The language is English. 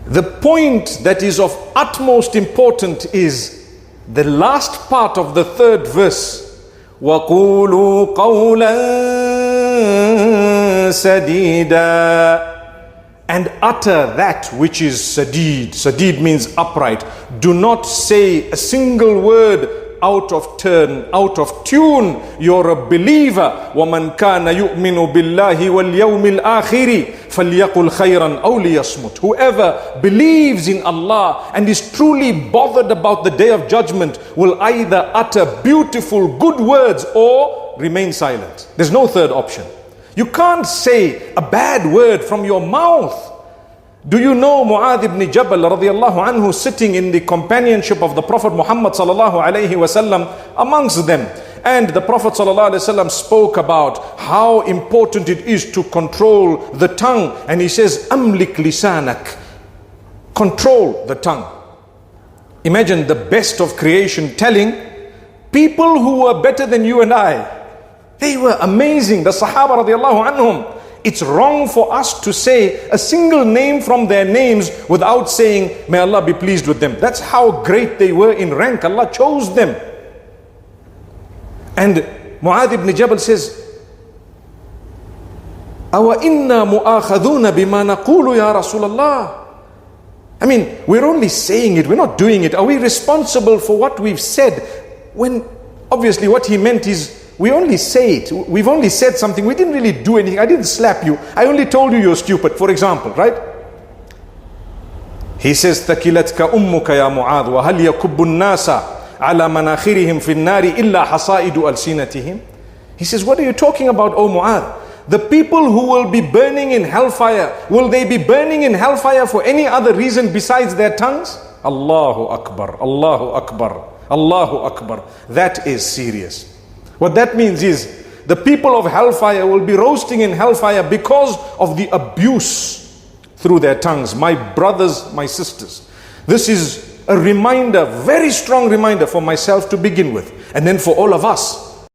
The point that is of utmost importance is the last part of the third verse. وَقُولُوا قَوْلًا سَدِيدًا, and utter that which is sadid. Sadid means upright. Do not say a single word out of turn, out of tune. You're a believer. وَمَنْ كَانَ يُؤْمِنُ بِاللَّهِ وَالْيَوْمِ الْآخِرِ فَلْيَقُلْ خَيْرًا أَوْ لِيَصْمُتْ. Whoever believes in Allah and is truly bothered about the day of judgment will either utter beautiful good words or remain silent. There's no third option. You can't say a bad word from your mouth. Do you know Mu'adh ibn Jabal radiyallahu anhu sitting in the companionship of the Prophet Muhammad sallallahu alayhi wasallam amongst them? And the Prophet sallallahu alayhi wasallam spoke about how important it is to control the tongue. And he says, Amlik lisanak. Control the tongue. Imagine the best of creation telling people who were better than you and I. They were amazing. The Sahaba radiallahu anhum. It's wrong for us to say a single name from their names without saying, may Allah be pleased with them. That's how great they were in rank. Allah chose them. And Mu'adh ibn Jabal says, Awa inna mu'akhaduna bima naqulu ya Rasulallah. I mean, we're only saying it, we're not doing it. Are we responsible for what we've said? When obviously what he meant is, we only say it. We've only said something. We didn't really do anything. I didn't slap you. I only told you you're stupid, for example, right? He says, ثَكِلَتْكَ أُمُّكَ يَا مُعَاذ وَهَلْ يَكُبُّ النَّاسَ عَلَى مَنَاخِرِهِمْ فِي النَّارِ إِلَّا حَصَائِدُ أَلْسِنَتِهِمْ. He says, what are you talking about, O Mu'adh? The people who will be burning in hellfire, will they be burning in hellfire for any other reason besides their tongues? Allahu Akbar, Allahu Akbar, Allahu Akbar. That is serious. What that means is, the people of hellfire will be roasting in hellfire because of the abuse through their tongues. My brothers, my sisters, this is a reminder, very strong reminder for myself to begin with, and then for all of us.